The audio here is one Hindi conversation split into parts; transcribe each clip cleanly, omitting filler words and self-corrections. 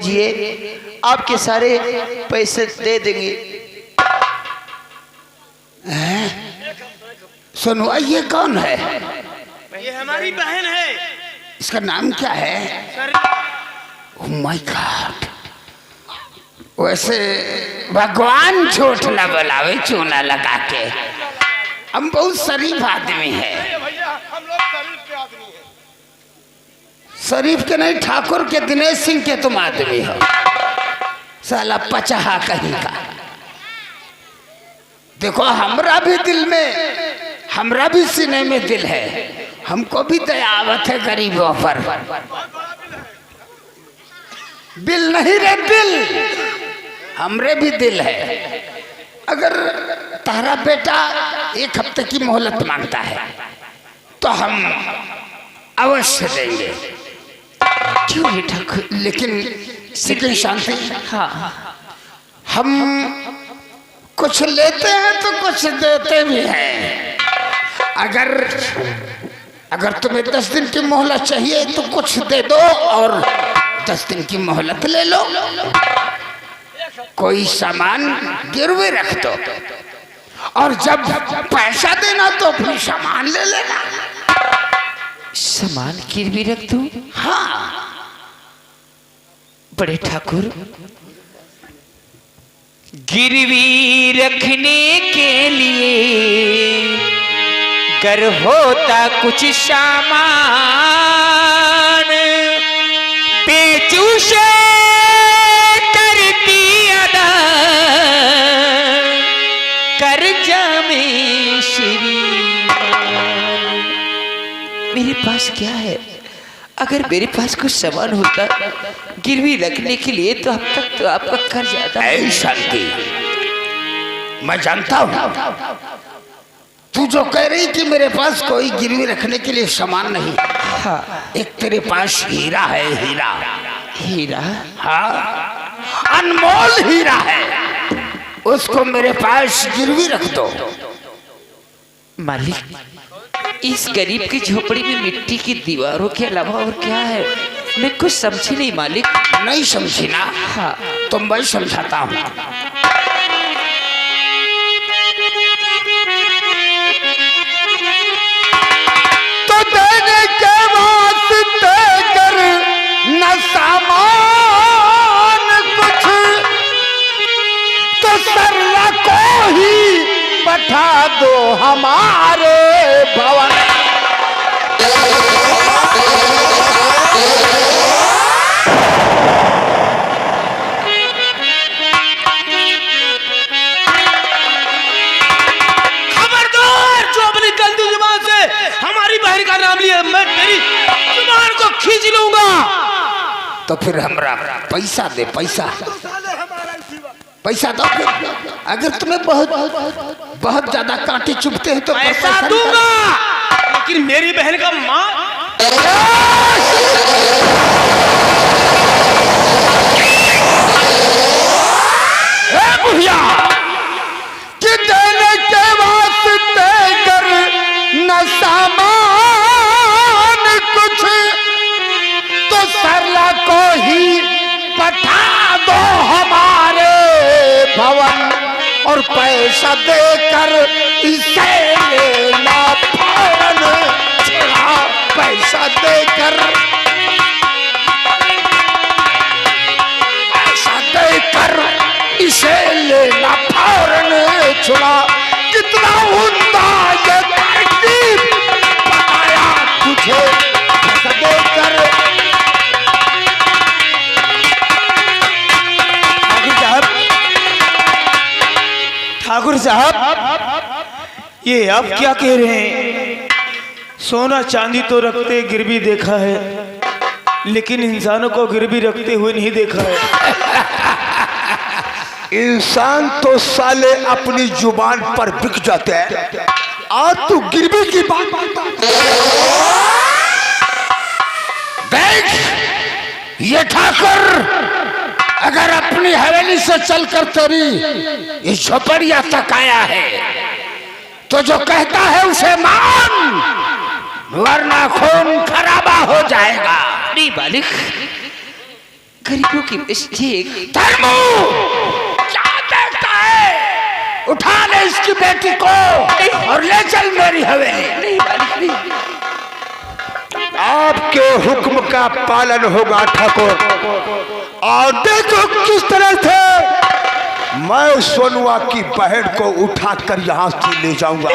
लीजिए, आपके सारे पैसे दे देंगे। सुनो, ये कौन है? ये हमारी बहन है। इसका नाम क्या है? ओह माय गॉड, वैसे भगवान झूठ न बोलावे चूना लगा के। हम बहुत शरीफ आदमी है। भैया हम लोग शरीफ के आदमी हैं। शरीफ के नहीं, ठाकुर के दिनेश सिंह के तुम आदमी हो। साला पचहा कहीं का। देखो, हमरा भी दिल में, हमरा भी सीने में दिल है। हमको भी दया आवत है गरीबों पर। बिल नहीं रे दिल, हमरे भी दिल है। अगर तारा बेटा 1 हफ्ते की मोहलत मांगता है तो हम अवश्य देंगे। क्यों है ठाकुर? लेकिन शांति, हाँ, हम कुछ लेते हैं तो कुछ देते भी हैं। अगर तुम्हें 10 दिन की मोहलत चाहिए तो कुछ दे दो और 10 दिन की मोहलत ले लो। कोई सामान गिरवी रख दो और जब पैसा देना तो अपनी सामान ले लेना। सामान गिरवी रख दूं? हाँ, बड़े ठाकुर, गिरवी रखने के लिए गर होता कुछ सामान, बेचू से करती अदा कर्जा में श्रीमान। मेरे पास क्या है? अगर मेरे पास कुछ सामान होता गिरवी रखने के लिए तो अब तक तो आपका कर्ज ज्यादा। शांति, मैं जानता हूँ तू जो कह रही कि मेरे पास कोई गिरवी रखने के लिए सामान नहीं। हाँ, एक तेरे पास हीरा है, हीरा। हीरा? हाँ, अनमोल हीरा है, उसको मेरे पास गिरवी रख दो। मालिक, इस गरीब की झोपड़ी में मिट्टी की दीवारों के अलावा और क्या है? मैं कुछ समझी नहीं मालिक। नहीं समझी ना? हाँ, तो मैं समझाता हूँ। तो देने के वास्ते कर न सामान कुछ, तो सरला को ही बैठा दो हमारे भवन। खबरदार, जो अपनी गंदी जुबान से हमारी बहन का नाम लिया, मैं तेरी जुबान को खींच लूंगा। तो फिर हमरा पैसा दे, पैसा पैसा दो। अगर तुम्हें बहुत ज्यादा कांटे चुभते हैं तो पैसा दूंगा, लेकिन मेरी बहन का मां भैया कि देने के वास्ते कर न सामान कुछ, तो सरला को ही पठा दो हमारे भवन और पैसा देकर इसे लेना फौरन छुड़ा। पैसा देकर इसे लेना फौरन छुड़ा। कितना उम्दा ये तरकीब बताया तुझे देकर। ठाकुर साहब, ये आप क्या कह रहे हैं? सोना चांदी तो रखते गिरवी देखा है, लेकिन इंसानों को गिरवी रखते हुए नहीं देखा है। इंसान तो साले अपनी जुबान पर बिक जाते हैं, आज तू गिरवी की बात करता। देख ये ठाकुर, अगर अपनी हवेली से चलकर तेरी इस झोपड़िया तक आया है तो जो कहता है उसे मान, वरना खून खराबा हो जाएगा। नहीं मालिक, गरीबों की मिस्टेक। धर्मू क्या देखता है? उठा ले इसकी बेटी को और ले चल मेरी हवेली। नहीं मालिक नहीं। आपके हुक्म का पालन होगा ठाकुर। और देखो किस तरह से मैं सोनुआ की बहन को उठाकर यहाँ से ले जाऊंगा।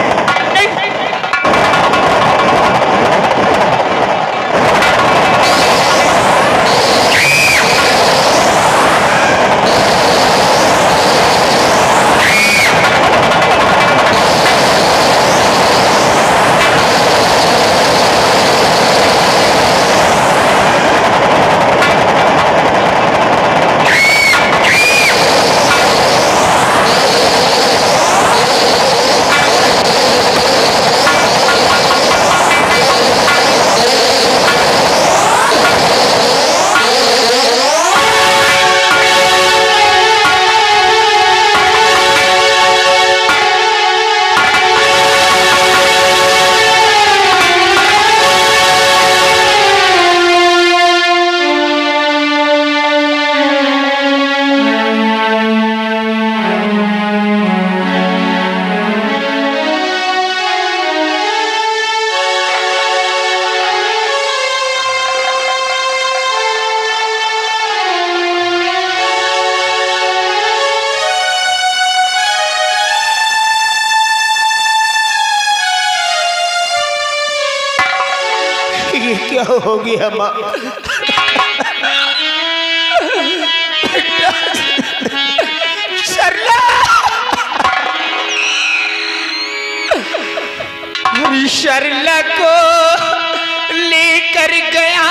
क्या हो गया माँ? सरला शर्ला को लेकर गया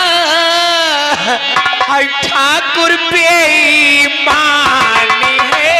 ठाकुर बेईमान है।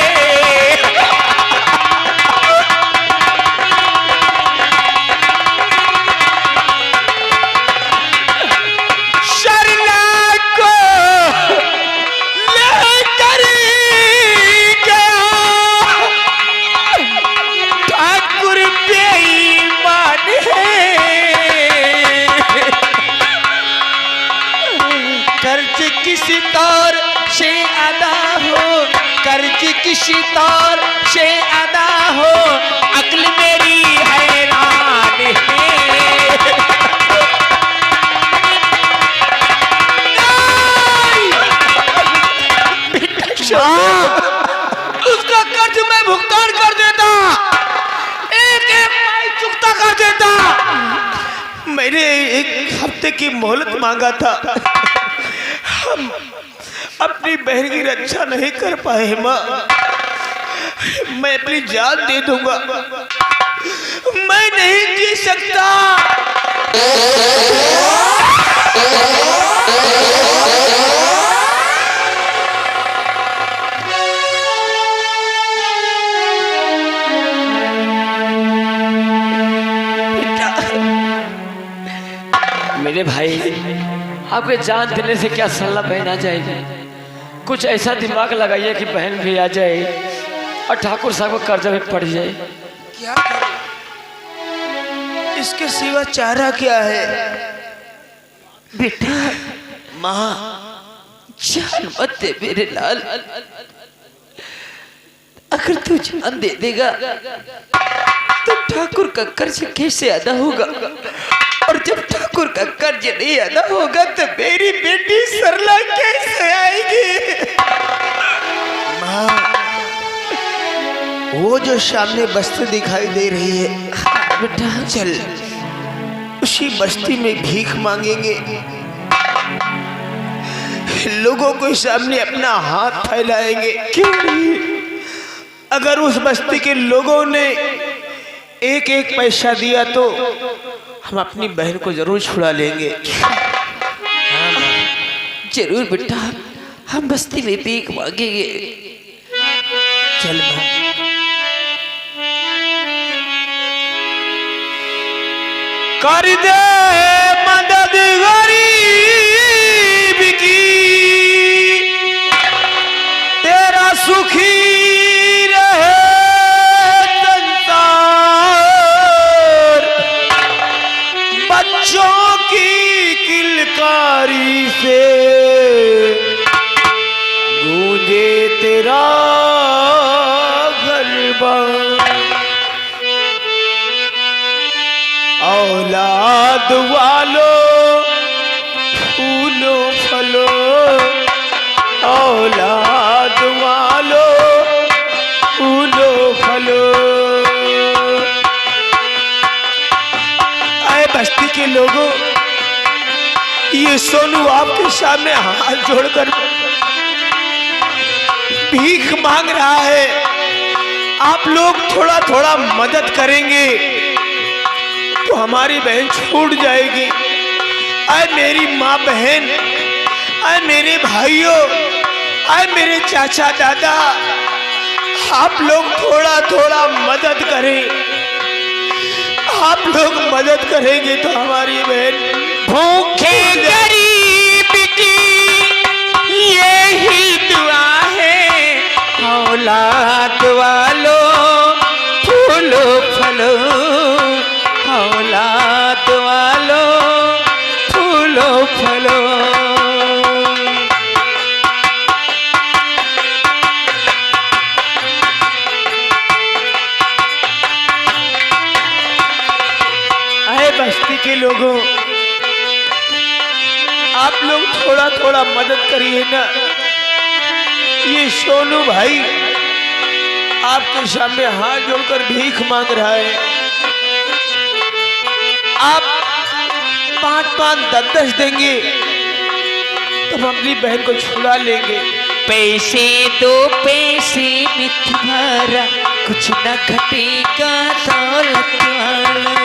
किसी तौर से अदा हो, कर्ज किसी तौर से अदा हो, अक्ल मेरी हैरान है। उसका कर्ज मैं भुगतान कर देता, एक एक पाई चुकता कर देता। मैंने एक हफ्ते की मोहलत मांगा था। हम अपनी बहन की रक्षा नहीं कर पाए माँ। मैं अपनी जान दे दूंगा, मैं नहीं जी सकता। मेरे भाई, आपके जान देने से क्या सल्ला बहन आ जाएगी? कुछ ऐसा दिमाग लगाइए कि बहन भी आ जाए और ठाकुर साहब को कर्जा में पड़ जाए। क्या करें? इसके सिवा चारा क्या है? बेटा माँ, जान मत दे मेरे लाल। अगर तू जान दे देगा तो ठाकुर का कर्ज कैसे अदा होगा? और जब ठाकुर का कर्ज नहीं अदा होगा तो मेरी बेटी सरला कैसे आएगी? माँ, वो जो सामने बस्ती दिखाई दे रही है, बेटा चल उसी बस्ती में भीख मांगेंगे। लोगों के सामने अपना हाथ फैलाएंगे। क्यों नहीं? अगर उस बस्ती के लोगों ने एक एक पैसा दिया तो हम अपनी बहन को जरूर छुड़ा लेंगे। जरूर बेटा, हम बस्ती में भीख मांगेंगे। चल माँ। कर दे मदद गरीब की, तेरा सुखी रहे संसार। बच्चों की किलकारी से तेरा घर बार, औलाद वालों फूलो फलो, औलाद वालों फूलो फलो। आए बस्ती के लोगों, ये सोनू आपके सामने हाथ जोड़कर भीख मांग रहा है। आप लोग थोड़ा थोड़ा मदद करेंगे तो हमारी बहन छूट जाएगी। आए मेरी माँ बहन, आए मेरे भाइयों, आए मेरे चाचा दादा, आप लोग थोड़ा थोड़ा मदद करें। आप लोग मदद करेंगे तो हमारी बहन भूखे गरीब की यही दुआ है, औलाद वालों फूलो फलो, औलाद वालों फूलो फलो। आए बस्ती के लोगों, आप लोग थोड़ा थोड़ा मदद करिए ना। ये सोनू भाई आपके सामने हाथ जोड़कर भीख मांग रहा है। आप 5-5, 10-10 देंगे तब हम अपनी बहन को छुड़ा लेंगे। पैसे दो पैसे में तुम्हारा कुछ न घटेगा दौलत वालों।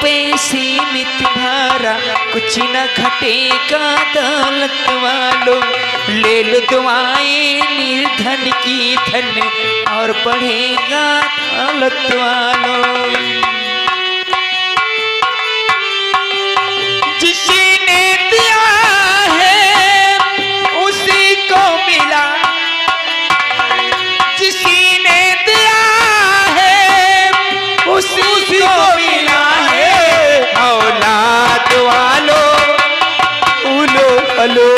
पैसे में तुम्हारा कुछ न घटेगा दौलत वालों। ले लो दुआएं निर्धन की धन और बढ़ेगा दौलत वालों। जिसने दिया है उसी को मिला, जिसने दिया है उसी को मिला। औलाद वालों फूलो फलो,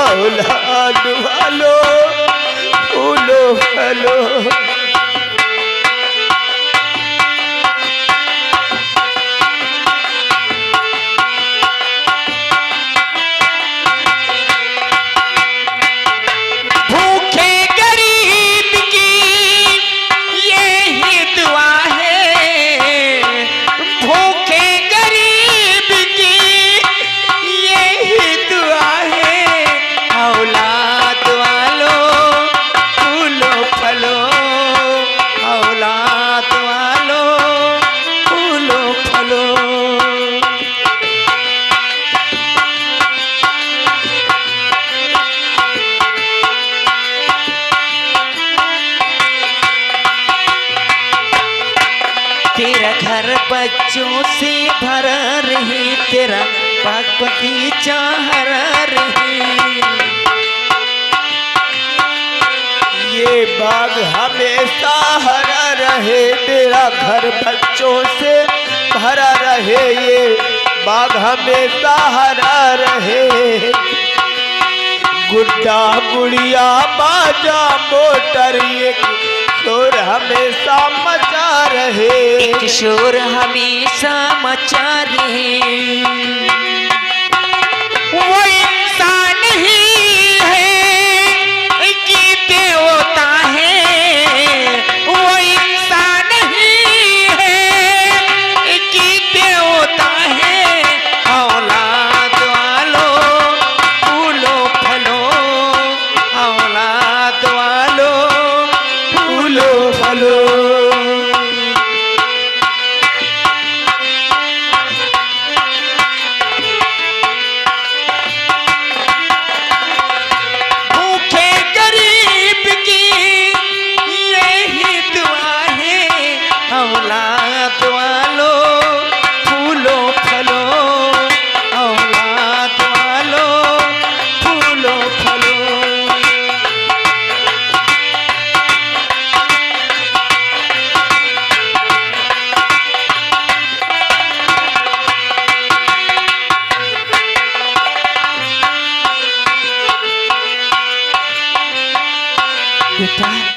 औलाद वालों फूलो फलो। भूखे गरीब की यही दुआ है, भूखे गरीब की यही दुआ है। औलाद वालों फूलो फलो, औलाद वालों फूलो फलो। तेरा घर बच्चों से भरा रहे, तेरा बाग बगीचा हरा रहे। ये बाग हमेशा हरा रहे, तेरा घर बच्चों से भरा रहे। ये बाग हमेशा हरा रहे। गुड्डा गुड़िया बाजा मोटर ये शोर हमेशा मचा रहे। एक शोर हमेशा मचा रहे। वो इंसान ही है कि देवता है, वो इंसान ही है कि देवता है। औलाद वालों फूलो फलो, औलाद वालों फूलो फलो। बेटा